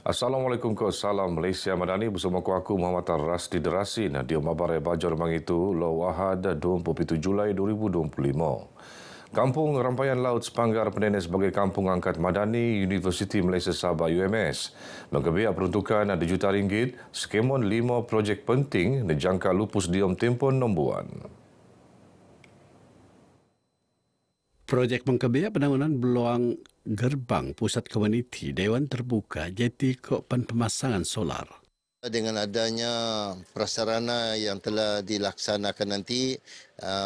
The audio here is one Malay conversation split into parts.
Assalamualaikum ko salam Malaysia Madani bersama aku Muhammad Rasdi Derasin di Mabarai Bajor Mangitu Law Ahad 27 Julai 2025. Kampung Rampayan Laut Sepanggar Penenes sebagai Kampung Angkat Madani Universiti Malaysia Sabah UMS menggebiak peruntukan RM2 juta skemon 5 projek penting dijangka lupus diam tempoh 6 bulan. Projek mengkebiak penanganan beluang gerbang pusat komuniti Dewan Terbuka jeti kopan pemasangan solar. Dengan adanya prasarana yang telah dilaksanakan nanti,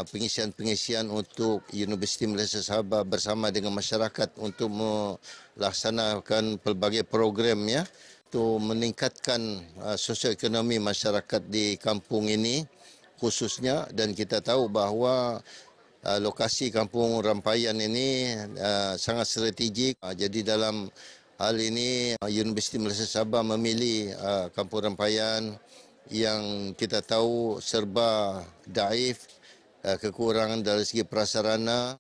pengisian-pengisian untuk Universiti Malaysia Sabah bersama dengan masyarakat untuk melaksanakan pelbagai program ya, untuk meningkatkan sosioekonomi masyarakat di kampung ini khususnya, dan kita tahu bahawa lokasi Kampung Rampayan ini sangat strategik. Jadi dalam hal ini Universiti Malaysia Sabah memilih Kampung Rampayan yang kita tahu serba daif, kekurangan dari segi prasarana.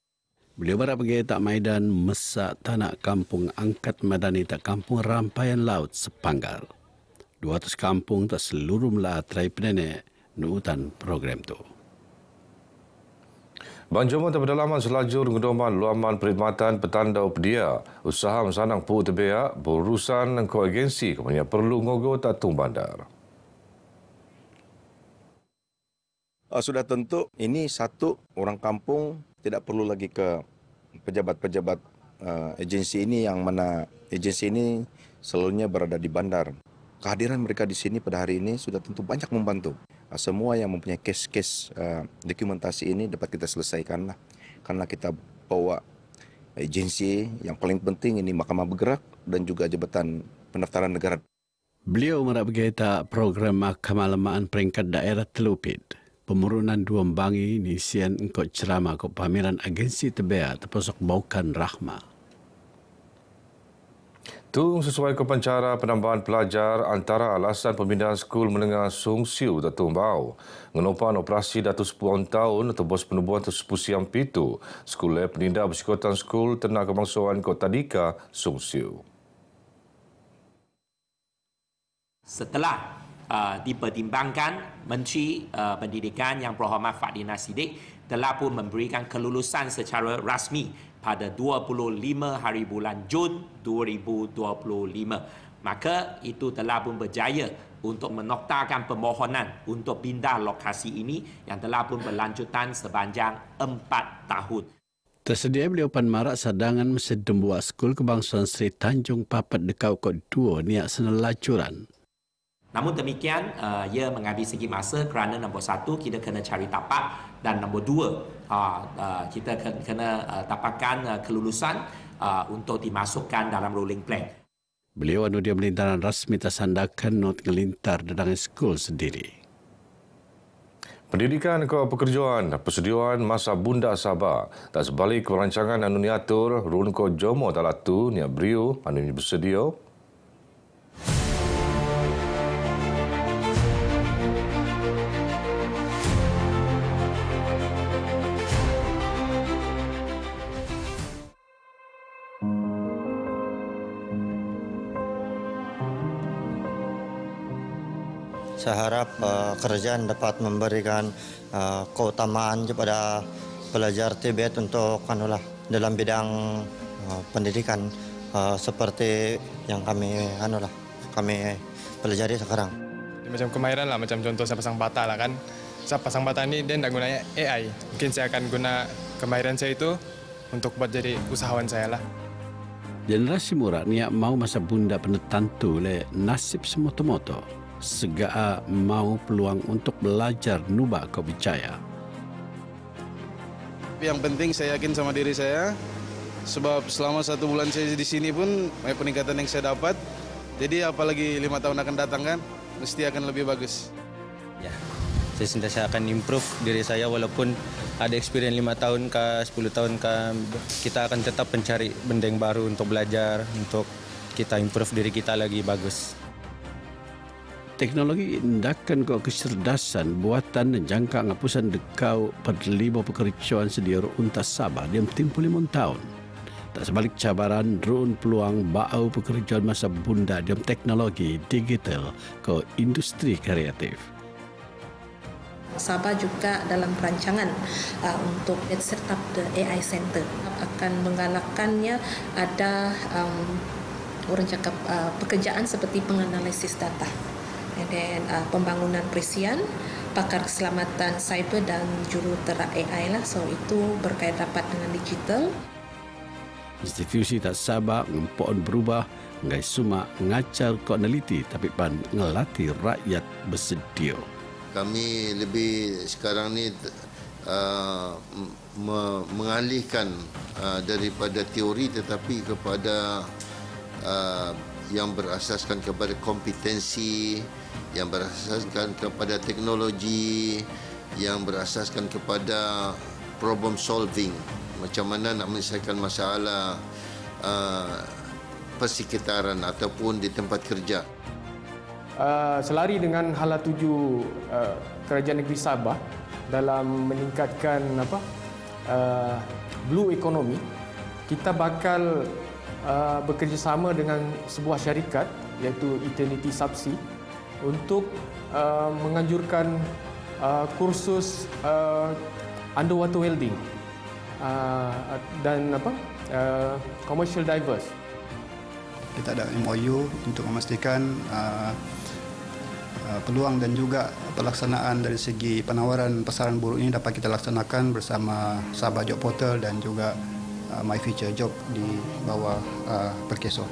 Beliau berap bagi tak maidan mesak tanah Kampung Angkat Madani tak Kampung Rampayan Laut Sepanggar. 200 kampung tak seluruh melatrai penenek nuutan program tu. Banjuman pedalaman selajur ngedoman luaman perkhidmatan petandau pedia. Usaha mesanang pu terbeak berurusan koagensi kemudian perlu ngogo tatung bandar. Sudah tentu ini satu, orang kampung tidak perlu lagi ke pejabat-pejabat agensi ini, yang mana agensi ini selalunya berada di bandar. Kehadiran mereka di sini pada hari ini sudah tentu banyak membantu. Semua yang mempunyai kes-kes dokumentasi ini dapat kita selesaikan lah. Karena kita bawa agensi yang paling penting ini Mahkamah Bergerak dan juga Jabatan Pendaftaran Negara. Beliau merap bagi program Mahkamah Lemaan Peringkat Daerah Telupit. Pemurunan Duambangi nisian engkau ceramah ke pameran agensi terbeak terpusuk Baukan Rahmah. Tung sesuai kepancara penambahan pelajar antara alasan pemindahan skul menengah Sung Siu Datung Bau. Ngenopan operasi Datuk 10 tahun atau bos penubuhan tersebut siang pitu. Skul penindak bersekutan skul Tenang Kebangsuan Kota Dika Sung Siu. Setelah dipertimbangkan, Menteri Pendidikan Yang Berhormat Fadlina Siddiq telah pun memberikan kelulusan secara rasmi pada 25 hari bulan Jun 2025. Maka itu telah pun berjaya untuk menoktarkan permohonan untuk pindah lokasi ini yang telah pun berlanjutan sepanjang 4 tahun. Tersedia beliau pan marak sadangan mesin dembuak skul Kebangsuan Seri Tanjung Papat Dekau Kod 2 niat senelacuran. Namun demikian, ia mengambil segi masa kerana nombor 1, kita kena cari tapak, dan nombor 2, kita kena tapakkan kelulusan untuk dimasukkan dalam rolling plan. Beliau anu dia melintaran rasmi tersandakan not ngelintar dalam skul sendiri. Pendidikan ke pekerjaan, persediaan masa bunda Sabah. Tak sebalik perancangan anu niatur, run ko jomo talatu niat beriu anu bersedia. Saya harap kerajaan dapat memberikan keutamaan kepada pelajar Tibet untuk dalam bidang pendidikan seperti yang kami pelajari sekarang. Macam kemahiran lah, macam contoh saya pasang bata lah kan. Saya pasang bata ni dia tidak gunanya AI. Mungkin saya akan guna kemahiran saya itu untuk buat jadi usahawan saya lah. Generasi muda niat mau masa bunda penetantu le nasib semoto-moto. Segaa mau peluang untuk belajar nubak kau percaya. Yang penting saya yakin sama diri saya, sebab selama 1 bulan saya di sini pun peningkatan yang saya dapat. Jadi apalagi 5 tahun akan datang kan, mesti akan lebih bagus. Ya, saya sentiasa akan improve diri saya walaupun ada experience 5 tahun ke 10 tahun ke, kita akan tetap mencari benda yang baru untuk belajar, untuk kita improve diri kita lagi bagus. Teknologi indakan kau kecerdasan buatan dan jangka ngapusan dekau pada 5 pekerjaan sedia untas Sabah diam tempoh 5 tahun. Tak sebalik cabaran, drone peluang bau pekerjaan masa bunda dalam teknologi digital ke industri kreatif. Sabah juga dalam perancangan untuk set up the AI Center akan menggalakkannya ada orang cakap pekerjaan seperti penganalisis data, and then pembangunan perisian, pakar keselamatan cyber dan jurutera AI lah. So itu berkait rapat dengan digital. Institusi tak sabar ngempon berubah ngai suma ngacar ko neliti tapi pan ngelatih rakyat bersedia. Kami lebih sekarang ni mengalihkan daripada teori tetapi kepada yang berasaskan kepada kompetensi, yang berasaskan kepada teknologi, yang berasaskan kepada problem solving. Macam mana nak menyelesaikan masalah persekitaran ataupun di tempat kerja. Selari dengan hala tuju Kerajaan Negeri Sabah dalam meningkatkan blue economy, kita bakal bekerjasama dengan sebuah syarikat iaitu Eternity Subsea untuk menganjurkan kursus underwater welding dan commercial divers. Kita ada MOU untuk memastikan peluang dan juga pelaksanaan dari segi penawaran pasaran buruh ini dapat kita laksanakan bersama Sabah Job Portal dan juga My Future Job di bawah Perkeso.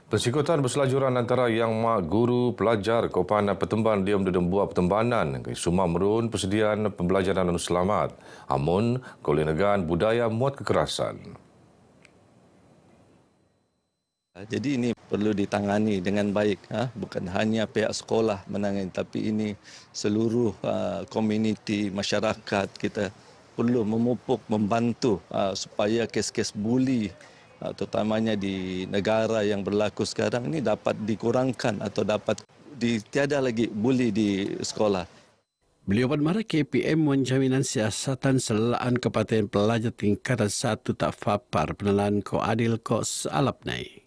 Persikutan berselajuran antara yang mak guru pelajar Kopan Pertemban diam dedem buat pertembanan ke Suma merun persediaan pembelajaran anu selamat. Amun kolenegan budaya muat kekerasan. Jadi ini perlu ditangani dengan baik, bukan hanya pihak sekolah menangani, tapi ini seluruh komuniti masyarakat kita perlu memupuk, membantu supaya kes-kes buli terutamanya di negara yang berlaku sekarang ini dapat dikurangkan atau dapat tiada lagi buli di sekolah. Beliau bermarah KPM menjaminan siasatan selaan kepatian pelajar tingkatan 1 tak fapar penelan ko adil ko salap naik.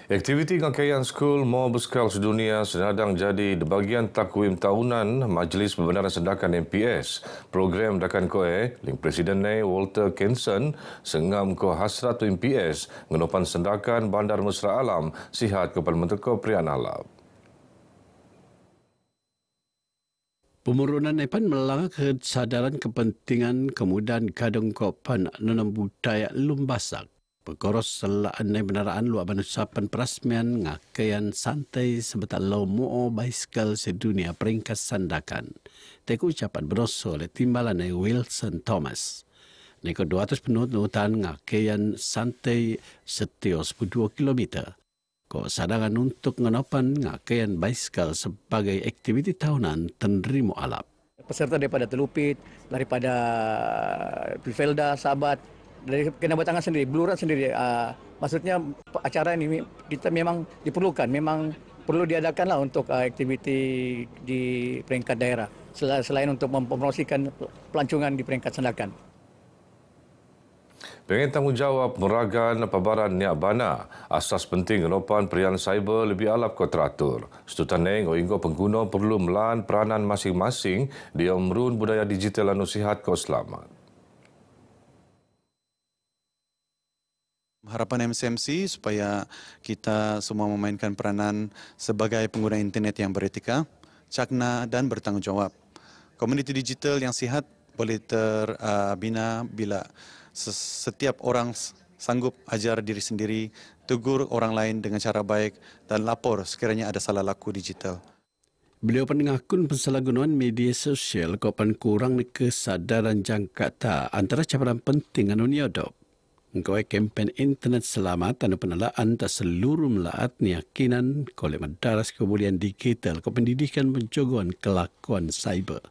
Aktiviti ngakaian skul mau berskala sedunia sedang jadi di bagian takwim tahunan Majlis Pembenaran Sendakan MPS. Program dakan koe, ling Presiden Walter Kenson sengam ko hasrat MPS ngenopan sendakan Bandar Mesra Alam sihat kepada Menteri Prian Alap. Pemurunan Epan melanggar kesadaran kepentingan kemudahan kadang kopan nanam budaya lumbasak. Perkoros selaan benaraan luar manusapan perasmian ngakaian santai sebetal lau mu'o baiskal sedunia peringkat sandakan. Teku ucapan berosol oleh timbalan Wilson Thomas. Neko 200 penututan ngakaian santai setios 2 km. Ko sadangan untuk ngenopan ngakaian baiskal sebagai aktiviti tahunan tenerimu alap. Peserta daripada Telupit, daripada Pilfelda, Sabat, dari kena batangan sendiri, Beluran sendiri. Maksudnya acara ini kita memang diperlukan, memang perlu diadakanlah untuk aktiviti di peringkat daerah. Selain untuk mempromosikan pelancongan di peringkat sendakan. Pengen tanggungjawab meragan pabaran niak bana, asas penting ngenopan perian cyber lebih alap ko teratur. Setutan neng oinggo pengguna perlu melan peranan masing-masing di omrun budaya digital anu sihat ko selamat. Harapan MCMC supaya kita semua memainkan peranan sebagai pengguna internet yang beretika, cakna dan bertanggungjawab. Komuniti digital yang sihat boleh terbina bila setiap orang sanggup ajar diri sendiri, tegur orang lain dengan cara baik dan lapor sekiranya ada salah laku digital. Beliau penengahkun pensalahgunaan media sosial kopan kurang kesadaran jangkata antara cabaran penting anu niodop. Engkau kempen internet selamat anu penelaan tak seluruh melaat niakinan kolej madaras kemudian digital ke pendidikan penjagaan kelakuan cyber.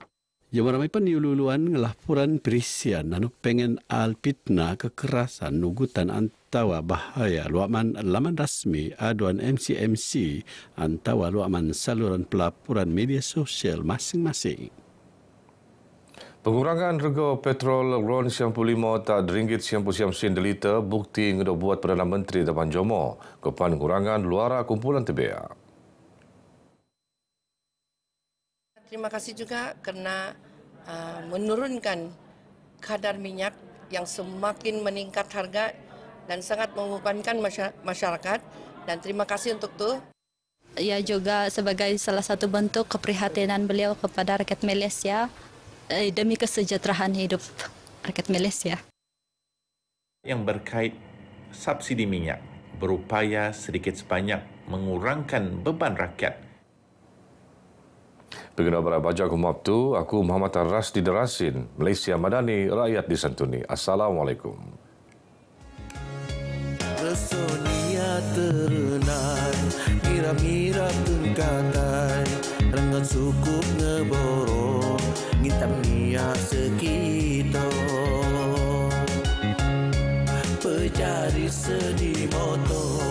Yang meramai peniululuan ngelaporan perisian nanu pengen alpitna kekerasan nugutan antawa bahaya luaman laman rasmi aduan MCMC antawa luaman saluran pelaporan media sosial masing-masing. Pengurangan rega petrol RON 95 tak RM1.90 liter bukti yang buat Perdana Menteri Dewan Jomo kepan pengurangan luara kumpulan TBA. Terima kasih juga kerana menurunkan kadar minyak yang semakin meningkat harga dan sangat membebankan masyarakat, dan terima kasih untuk itu. Ia juga sebagai salah satu bentuk keprihatinan beliau kepada rakyat Malaysia demi kesejahteraan hidup rakyat Malaysia. Yang berkait subsidi minyak berupaya sedikit sebanyak mengurangkan beban rakyat. Pengguna Barat Baja aku Mabtu, aku Muhammad Rasdi Derasin, Malaysia Madani, rakyat disantuni. Assalamualaikum. Resonia terenan, mirap-mirap tengkatai, rengat sukup ngeboro, ngitam niat sekito. Pejari sedih moto,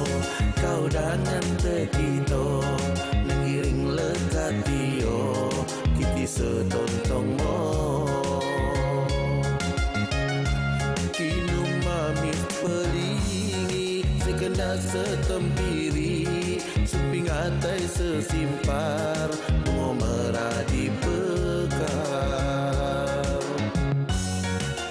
kau dangan tekito, mengiring lekat tio, kiti setontong mo. Kinu mami pelingi, sekendap setempiri, suping atai sesimpar, bungo merah di